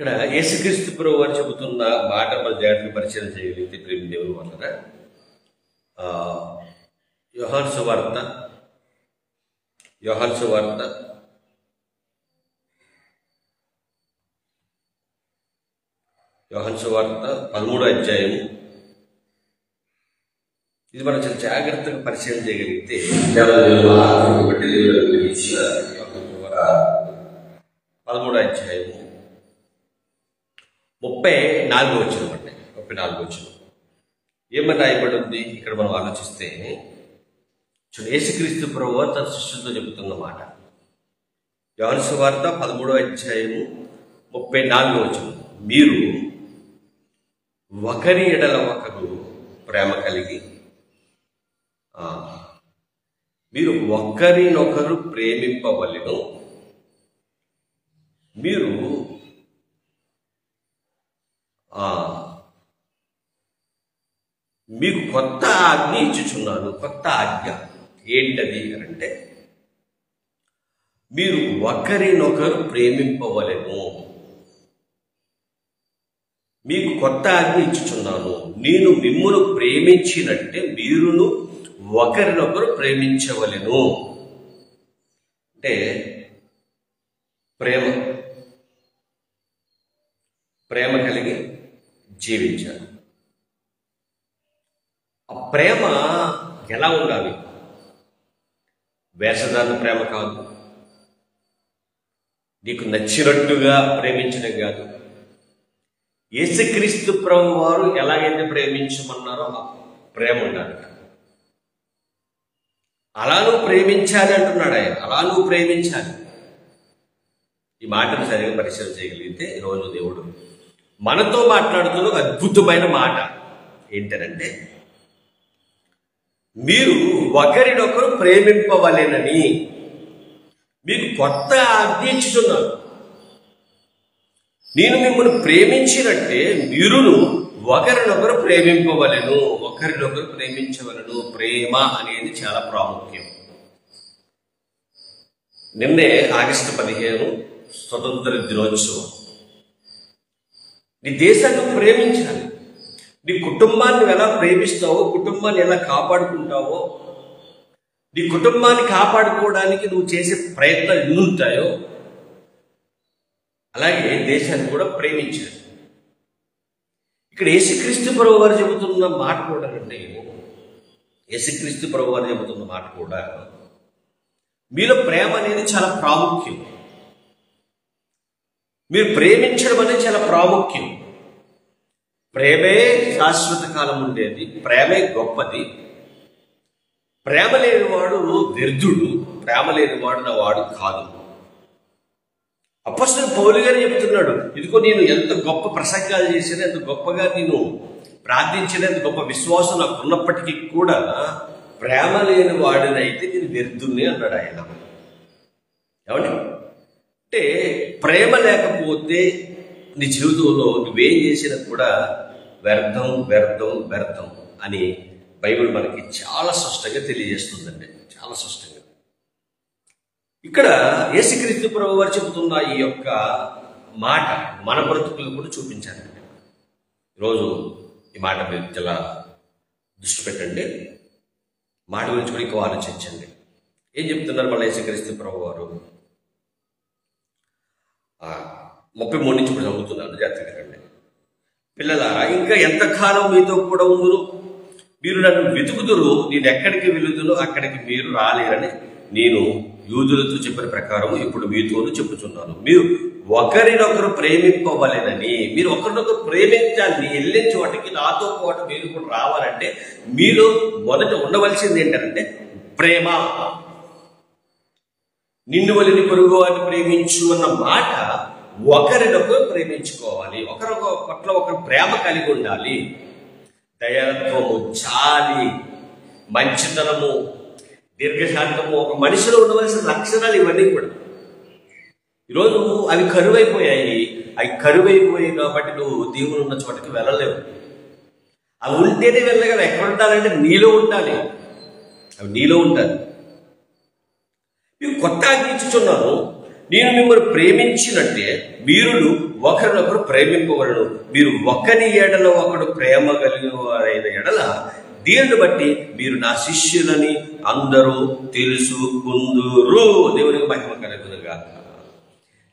ఇక్కడ యేసుక్రీస్తు ప్రభువు వారు చెబుతున్న మాట మన జాగ్రత్తగా పరిశీలన చేయగలిగితే ప్రేమ దేవుని వలన యోహాను సువార్త 13వ అధ్యాయం. ఇది మనం చాలా జాగ్రత్తగా పరిశీలన చేయగలిగితే 13వ అధ్యాయం 34వ వచనం అండి. 34వ వచనం ఏమని రాయబడి ఉంది ఇక్కడ మనం ఆలోచిస్తే, యేసుక్రీస్తు ప్రభువు తన శిష్యులతో చెబుతున్న మాట. యోహాను సువార్త 13వ అధ్యాయం 34వ వచనం, మీరు ఒకరి ఎడల ఒకరు ప్రేమ కలిగి, మీరు ఒకరినొకరు ప్రేమింపవలెను, మీరు మీకు కొత్త ఆజ్ఞ ఇచ్చుచున్నాను. కొత్త ఆజ్ఞ ఏంటది అంటే, మీరు ఒకరినొకరు ప్రేమింపవలెను. మీకు కొత్త ఆజ్ఞ ఇచ్చుచున్నాను, నేను మిమ్మును ప్రేమించినట్టే మీరును ఒకరినొకరు ప్రేమించవలెను. అంటే ప్రేమ కలిగి జీవించాలి. ఆ ప్రేమ ఎలా ఉండాలి? వేషధారణ ప్రేమ కాదు, నీకు నచ్చినట్టుగా ప్రేమించడం కాదు. యేసుక్రీస్తు ప్రభువు వారు ఎలాగైతే ప్రేమించమన్నారో ఆ ప్రేమ ఉండాలి. అలా నువ్వు ప్రేమించాలి అంటున్నాడు ఆయన. అలా నువ్వు ప్రేమించాలి. ఈ మాటను సరిగా పరిశీలన చేయగలిగితే ఈరోజు దేవుడు మనతో మాట్లాడుతున్న ఒక అద్భుతమైన మాట ఏంటంటే, మీరు ఒకరినొకరు ప్రేమింపవలెనని మీకు కొత్త ఆజ్ఞ ఇచ్చుచున్నాను. నేను మిమ్మల్ని ప్రేమించినట్టే మీరును ఒకరినొకరు ప్రేమింపవలెను, ఒకరినొకరు ప్రేమించవలను. ప్రేమ అనేది చాలా ప్రాముఖ్యం. నిన్నే ఆగస్టు 15 స్వతంత్ర దినోత్సవం. నీ దేశాన్ని ప్రేమించాలి. నీ కుటుంబాన్ని ఎలా ప్రేమిస్తావో, కుటుంబాన్ని ఎలా కాపాడుకుంటావో, నీ కుటుంబాన్ని కాపాడుకోవడానికి నువ్వు చేసే ప్రయత్నాలు ఎన్ని ఉంటాయో అలాగే దేశాన్ని కూడా ప్రేమించాలి. ఇక్కడ యేసుక్రీస్తు ప్రభువు వారు చెబుతున్న మాట కూడా అంటే, యేసుక్రీస్తు ప్రభువు వారు చెబుతున్న మాట కూడా, మీలో ప్రేమ అనేది చాలా ప్రాముఖ్యం. మీరు ప్రేమించడం అనేది చాలా ప్రాముఖ్యం. ప్రేమే శాశ్వత కాలం ఉండేది. ప్రేమే గొప్పది. ప్రేమ లేనివాడు వ్యర్థుడు. ప్రేమ లేనివాడు నా వాడు కాదు. అపోస్తలుడు పౌలు గారు చెప్తున్నాడు, ఇదిగో నేను ఎంత గొప్ప ప్రసంగాలు చేసినా, ఎంత గొప్పగా నేను ప్రార్థించిన, ఎంత గొప్ప విశ్వాసం నాకు ఉన్నప్పటికీ కూడా ప్రేమ లేని వాడినైతే నేను వ్యర్థుని అన్నాడు ఆయన. ఏమండి అంటే, ప్రేమ లేకపోతే నీ జీవితంలో నువ్వేం చేసినా కూడా వ్యర్థం వ్యర్థం వ్యర్థం అని బైబిల్ మనకి చాలా స్పష్టంగా తెలియజేస్తుందండి. చాలా స్పష్టంగా. ఇక్కడ యేసుక్రీస్తు ప్రభువు వారు చెబుతున్న ఈ యొక్క మాట మన బ్రతుకులు కూడా చూపించాలండి. ఈరోజు ఈ మాట మీద చాలా దృష్టి పెట్టండి. మాట గురించి కూడా ఎక్కువ ఆలోచించండి. ఏం చెప్తున్నారు మళ్ళీ యేసుక్రీస్తు ప్రభువు వారు? 33 నుంచి ఇప్పుడు చదువుతున్నాను, జాగ్రత్తగా. పిల్లలారా, ఇంకా ఎంతకాలం మీతో కూడా ఉందురు? మీరు నన్ను వెతుకుదురు. నేను ఎక్కడికి వెళుదునో అక్కడికి మీరు రాలేరని నేను యూదులతో చెప్పిన ప్రకారం ఇప్పుడు మీతోనూ చెప్పుచున్నాను. మీరు ఒకరినొకరు ప్రేమింపవలెనని. మీరు ఒకరినొకరు ప్రేమించాలి. నీ వెళ్ళిన చోటకి నాతో పాటు మీరు కూడా రావాలంటే మీలో మొదట ఉండవలసింది ఏంటంటే ప్రేమ. నిన్ను వలని పొరుగు వారిని ప్రేమించు అన్న మాట ఒకరినొకరు ప్రేమించుకోవాలి. ఒకరినొకరు పట్ల ఒకరు ప్రేమ కలిగి ఉండాలి. దయాత్వము, జాలి, మంచితనము, దీర్ఘశాంతము ఒక మనిషిలో ఉండవలసిన లక్షణాలు ఇవన్నీ కూడా. ఈరోజు అవి కరువైపోయాయి. అవి కరువైపోయాయి కాబట్టి నువ్వు దేవుడు ఉన్న చోటకి వెళ్ళలేవు. అవి ఉంటేనే వెళ్ళగలవు. ఎక్కడ ఉండాలంటే నీలో ఉండాలి. అవి నీలో ఉండాలి. మీకు కొత్త ఆజ్ఞ ఇచ్చుచున్నాను, నేను మిమ్మల్ని ప్రేమించినట్టే మీరును ఒకరినొకరు ప్రేమింపవలను. మీరు ఒకని ఎడల ఒకడు ప్రేమ కలిగిన వారైన ఎడల దీనిని బట్టి మీరు నా శిష్యులని అందరూ తెలుసుకుందురు. దేవునికి మహిమ కలుగునుగా.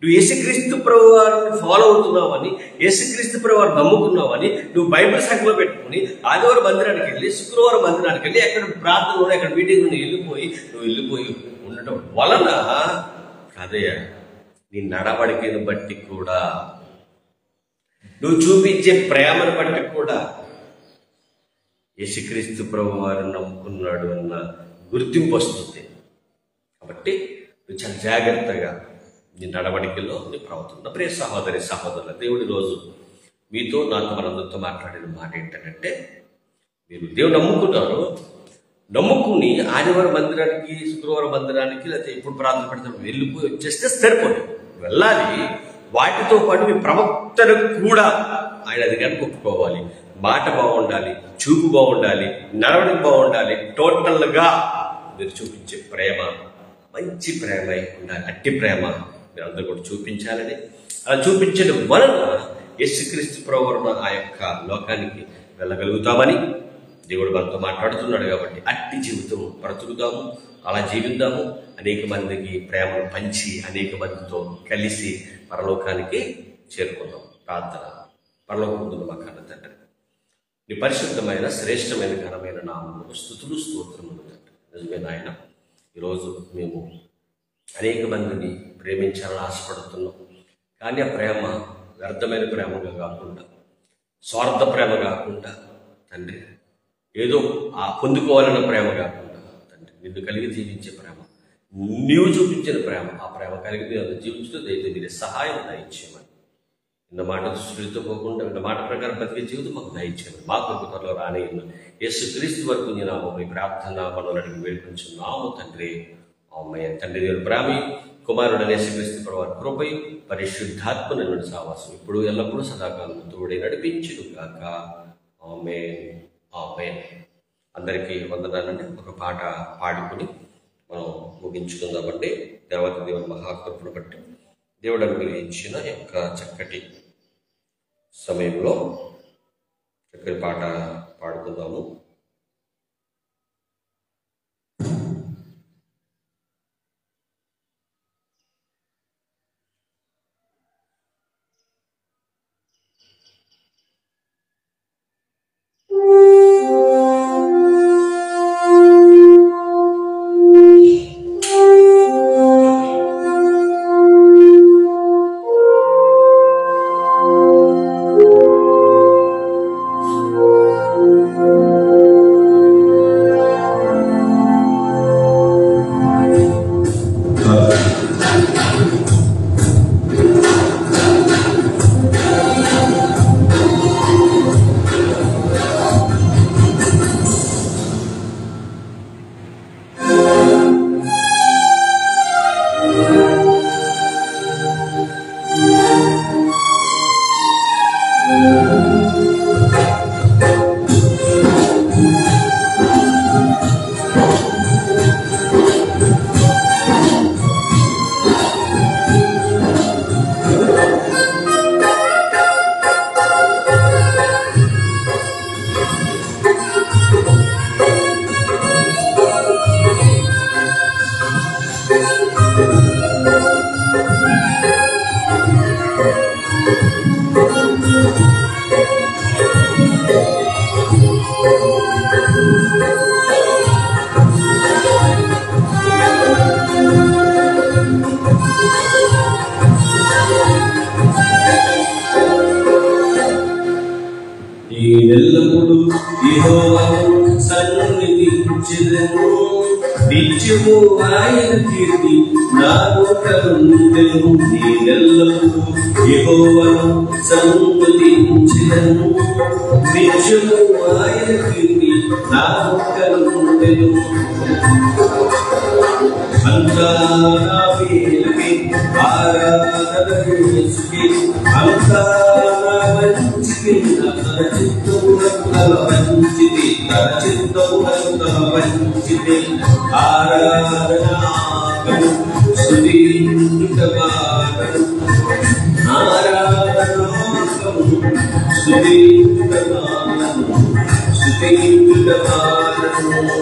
నువ్వు యేసుక్రీస్తు ప్రభువారిని ఫాలో అవుతున్నావని, యేసుక్రీస్తు ప్రభువారిని నమ్ముకున్నావని నువ్వు బైబిల్ సంఖ్యలో పెట్టుకుని ఆదివారం మందిరానికి వెళ్ళి, శుక్రవారం మందిరానికి వెళ్ళి, ఎక్కడ ప్రార్థనలో ఎక్కడ మీటింగ్ నువ్వు వెళ్ళిపోయి ఉండటం వలన అదయ్యా నీ నడవడికను బట్టి కూడా, నువ్వు చూపించే ప్రేమను బట్టి కూడా యేసుక్రీస్తు ప్రభువారిని నమ్ముకున్నాడు అన్న గుర్తింపు వస్తుంది. కాబట్టి నువ్వు చాలా జాగ్రత్తగా నీ నడవడికలో నీ ప్రవర్తన. ప్రియ సహోదరి సహోదరుల, దేవుడి రోజు మీతో నాతో మనందరితో మాట్లాడిన మాట ఏంటంటే, మీరు దేవుడు నమ్ముకున్నారు, నమ్ముకుని ఆదివారం మందిరానికి, శుక్రవారం మందిరానికి, లేకపోతే ఎప్పుడు ప్రార్థన పెడతారు వెళ్ళిపోయి వచ్చేస్తే సరిపోదు. వెళ్ళాలి, వాటితో పాటు మీ ప్రవర్తన కూడా ఆయన అధికారానికి ఒప్పుకోవాలి. మాట బాగుండాలి, చూపు బాగుండాలి, నడవడిక బాగుండాలి. టోటల్గా మీరు చూపించే ప్రేమ మంచి ప్రేమ ఉండాలి. అట్టి ప్రేమ మీరు అందరూ కూడా చూపించాలని, అలా చూపించడం వలన యేసుక్రీస్తు ప్రభువును ఆ యొక్క లోకానికి వెళ్ళగలుగుతామని దేవుడు మనతో మాట్లాడుతున్నాడు. కాబట్టి అట్టి జీవితం బ్రతుకుదాము, అలా జీవిద్దాము. అనేక మందికి ప్రేమను పంచి అనేక మందితో కలిసి పరలోకానికి చేరుకుందాం. ప్రార్థన. పరలోకమందున్న మా కన్న తండ్రి, నీ పరిశుద్ధమైన శ్రేష్టమైన ఘనమైన నామమునకు స్తుతులు స్తోత్రములు తండ్రి. నిజమే నాయన, ఈరోజు మేము అనేక మందిని ప్రేమించాలని ఆశపడుతున్నాం. కానీ ఆ ప్రేమ వ్యర్థమైన ప్రేమగా కాకుండా, స్వార్థ ప్రేమ కాకుండా తండ్రి, ఏదో ఆ పొందుకోవాలన్న ప్రేమ కాకుండా తండ్రి, నిన్ను కలిగి జీవించే ప్రేమ, నీవు చూపించిన ప్రేమ, ఆ ప్రేమ కలిగి మీరు జీవించడం అయితే మీరే సహాయం దయచేయమని, ఇన్న మాట దృష్టితో పోకుండా ఇన్న మాట ప్రకారం బతికే జీవితం మాకు దయచేయమని, మా కృపలో రాని యేసుక్రీస్తు వరకు నేను మీ ప్రార్థన మనల్ని అడిగి వేడుకుంటున్నాము తండ్రి. ఆమేన్. తండ్రి దేవుని ప్రేమ, కుమారుడైన యేసుక్రీస్తు ప్రభువారి కృప, పరిశుద్ధాత్మ నిన్ను సావాసం ఇప్పుడు ఎల్లప్పుడూ సదాకాలం తోడే నడిపించును గాక. ఆమేన్. ఆమేన్. అందరికీ వందనాలండి. ఒక పాట పాడుకుని మనం ముగించుకుందామండి. దేవత దేవుని మహాకృపను బట్టి దేవుడు అనుగ్రహించిన యొక్క చక్కటి సమయంలో చక్కటి పాట పాడుకుందాము. నేనెల్లప్పుడు యెహోవాను సన్నిధించెదను, నిత్యము ఆయన కీర్తి నా నోట నుండెను. నేనెల్లప్పుడు యెహోవాను సన్నిధించెదను, నిత్యము ఆయన కీర్తి నా నోట నుండెను. అంతా నా పేరుకి ఆరాధన యేసుకే, అంతా నా మంచికి, తన చిత్తమునకు తన మంచిది, తన చిత్తమునకు తన మంచిది. ఆరాధనాకను స్తుతించుటమాకను, ఆరాధనాకను స్తుతించుటమానను స్తుతించుటమానను.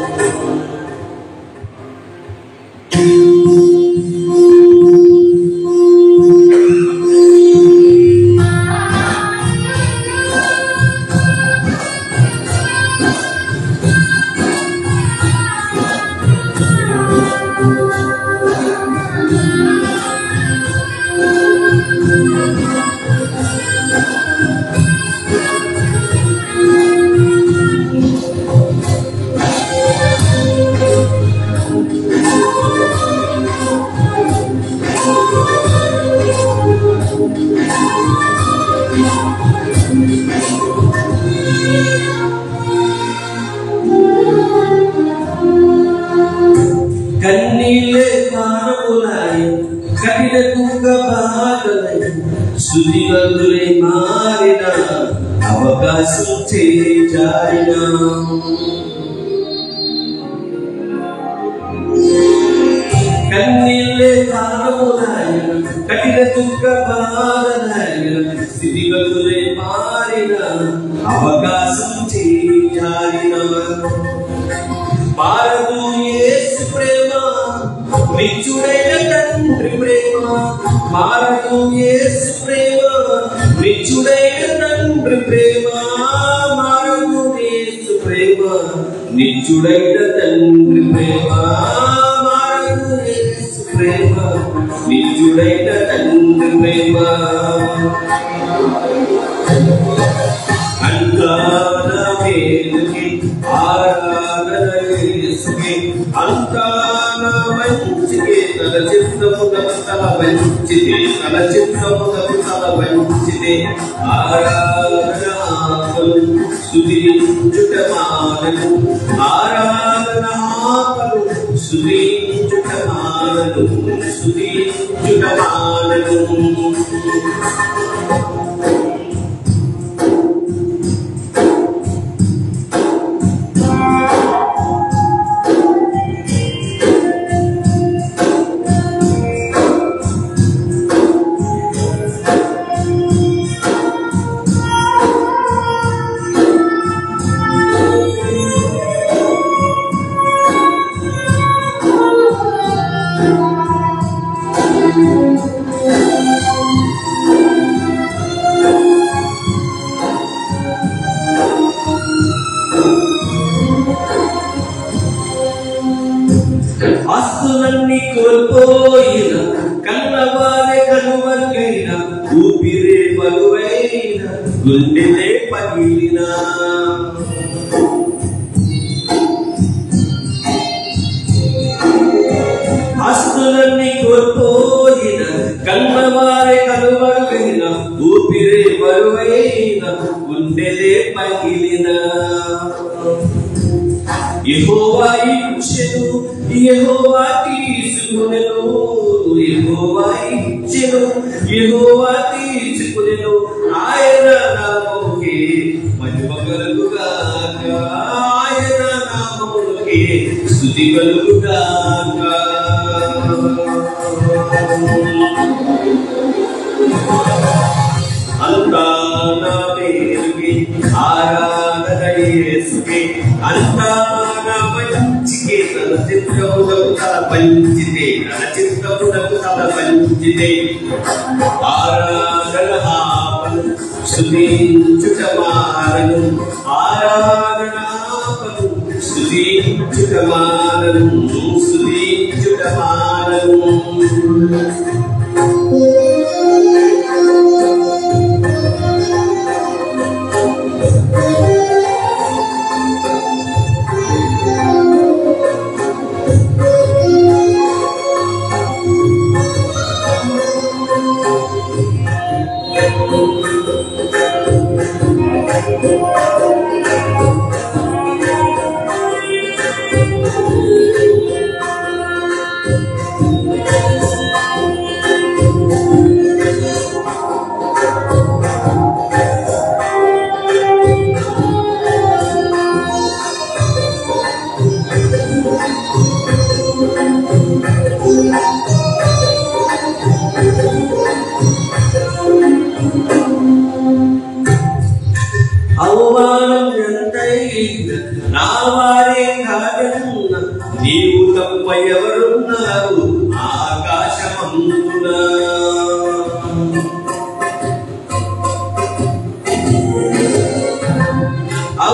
కన్నీళ్ళే కారములాయ కఠిన కుంగ బాధలై సుదిగందులే మారిన అవకాశం చేజారిన కన్నీళ్ళే కారములాయ కఠిన కుంగ బాధలై సుదిగందులే మారిన అవకాశం చేజారిన మారదు యేసు ప్రేమ నిత్యుడైన తండ్రి ప్రేమ మారదు యేసు ప్రేమ నిత్యుడైన తండ్రి ప్రేమ మారదు యేసు ప్రేమ నిత్యుడైన తండ్రి ప్రేమ మారదు యేసు ప్రేమ నిత్యుడైన తండ్రి ప్రేమ అంతాన మేలుకి ఆరాధన యేసుకి అంతాన మంచికి తన చిత్తమునకు తల వంచితే తన చిత్తమునకు తల వంచితే ఆరాధనాపలు స్తుతించుటమానను ఆరాధనాపలు స్తుతించుటమానను స్తుతించుటమానను. ఆస్తులన్నీ కోల్పోయిన కన్నవారే కనుమరుగైన ఊపిరే బలువైన గుండెలే పగిలిన ఆస్తులన్నీ కోల్పోయిన కన్నవారే కనుమరుగైన ఊపిరే బలువైన గుండెలే పగిలిన యెహోవా ఇచ్చెను యెహోవా తీసుకునెను యెహోవా ఇచ్చెను యెహోవా తీసుకునెను ఆయన నామముకే మహిమ కలుగుగాక ఆయన నామముకే స్తుతి కలుగుగాక. అంతా నా మేలుకి ఆరాధన యేసుకి అంతా నా మంచికి తన చిత్తమునకు తల పంచితే తన చిత్తమునకు తల పంచితే ఆరాధన ఆపను స్తుతించుటమానను ఆరాధన ఆపను స్తుతించుటమానను స్తుతించుటమానను.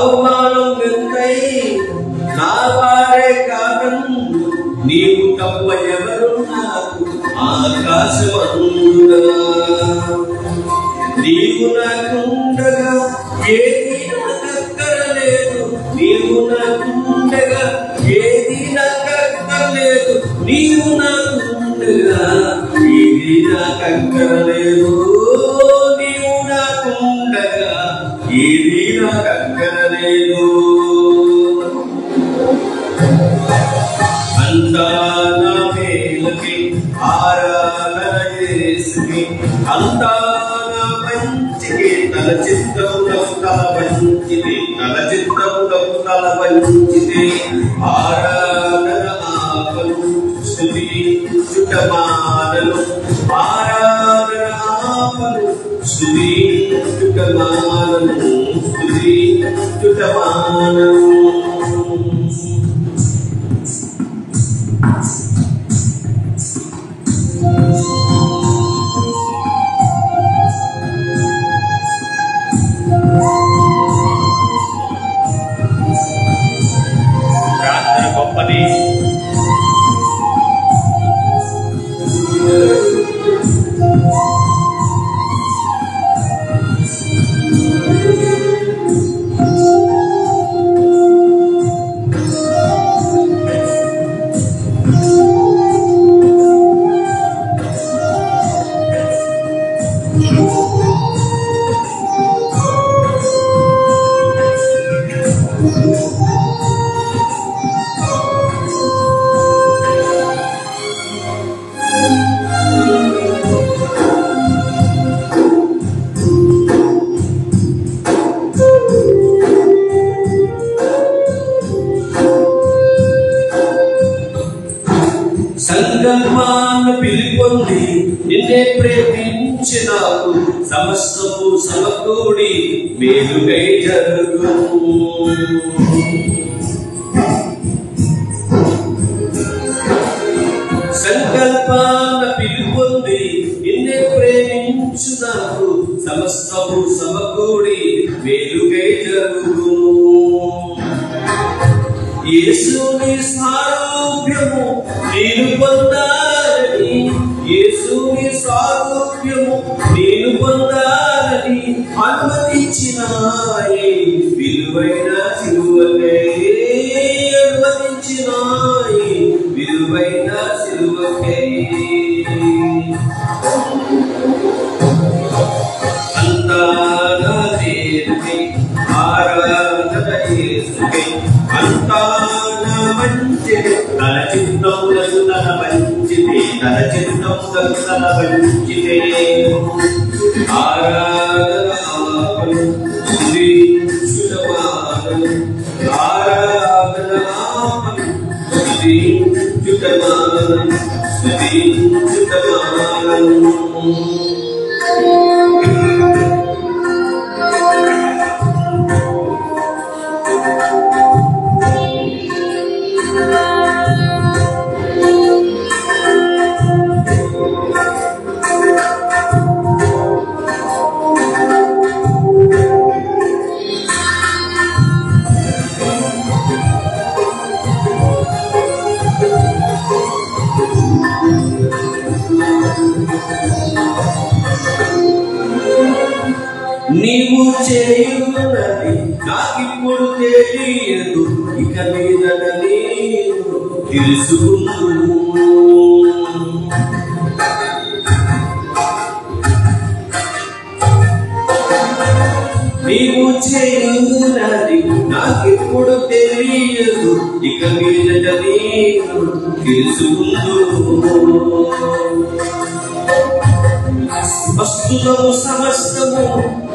అవమానం వెంకై నా వారే కాగను నీవు తప్ప ఎవరు నాకు ఆకాశమందుగా నీవు నాకుండగా ఏది నాకక్కరలేదు నీవు నాకుండగా ఏది నాకక్కరలేదు నీవు నాకుండగా ఏది నాకక్కరలేదు నీవు నాకుండగా ఏది నాకక్కరలేదు అంతా నా మేలుకి ఆరాధన యేసుకి అంతా నా మంచికి తల చిత్తంలో తల వంచితే తల చిత్తంలో తల వంచితే ఆరాధన ఆపలు స్తుతి చుట్టమానలు ఆరాధన ఆపలు స్తుతి చుట్టమానలు స్తుతి చుట్టమానలు ప్రార్థన గొప్పది. సంగమాన పిలుపొంది నిన్నే ప్రేమించినావు సమస్తము సమకూడి మేలుగై జరుగు సంకల్పాన పిలుపొంది నిన్నే ప్రేమించినావు సమస్తము సమకూడి మేలుగై జరుగు యేసుని సారూప్యము నేను పొందాలని యేసుని సారూప్యము నేను పొందాలని అనుమతించినాయి విలువైన సిలువకై అనుమతించినాయి విలువైన సిలువకై అంతా నా దేవుని ఆరాధన యేసుకై అంతా నా మంచిది తన చిత్తములకు తన మంచిది తన చిత్తములకు తన మంచిదే ఆరాధన ఆపలు స్తుతి చుట్టమానలు ఆరాధన ఆపలు స్తుతి చుట్టమానలు స్తుతి చుట్టమానలు నీవు చేయున్నది నాకిప్పుడు తెలియదు ఇక మీదట నేను తెలుసుకున్నాను నీవు చేయున్నది నాకిప్పుడు తెలియదు ఇక మీదట నేను తెలుసుకున్నాను ప్రస్తుతము సమస్తము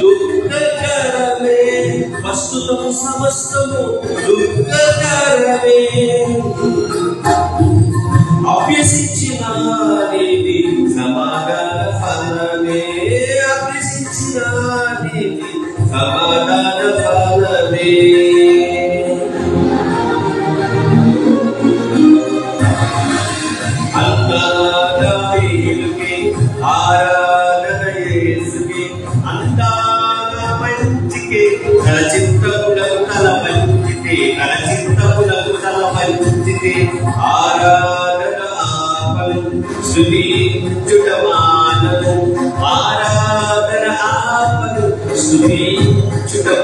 దుఃఖకరమే ప్రస్తుతము సమస్తము దుఃఖకరమే అభ్యసించిన నీతి సమాధాన ఫలమే అభ్యసించిన నీతి సమాధాన ఫలమే ఆరాధన యేసుకి అంతా నా మంచికి తన చిత్తములకు తల ఆరాధన ఆపను స్తుతించుటమానను ఆరాధన ఆపను స్తుతించుటమానను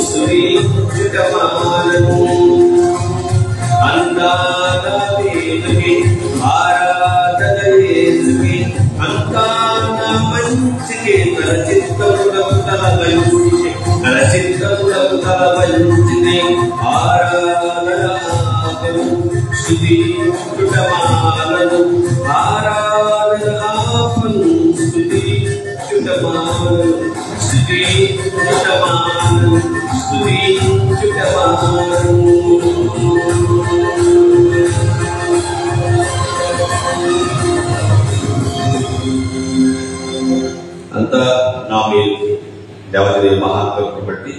స్తుతించుటమానను అందాల దేవునికి ఆరాధన యేసుకి అందాల మంచికి తన చిత్తములకు తల మంచికి తన చిత్తములకు తల మంచికి ఆరాధన ఆపను స్తుతించుటమానను ఆరాధన ఆపను స్తుతించుటమానను స్తుతించుటమానను స్తుతించుటమానను అంతా నా మేలు దేవదేవ మహాత్మను బట్టి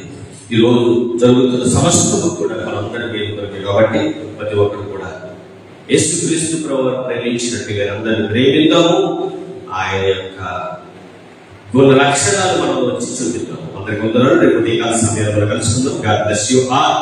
ఈరోజు జరుగుతున్న సమస్తము కూడా మనందరి మేలు కొరకే కాబట్టి ప్రతి ఒక్కరు కూడా యేసుక్రీస్తు ప్రభువును ప్రేమించినట్టుగా అందరిని ప్రేమిద్దాము. ఆయన యొక్క గుణ లక్షణాలు మనం వచ్చి చూపిద్దాము. అందరికి వందనాలు. రేపు ఈ కాల సమయంలో కలుసుకుందాం. God bless you all.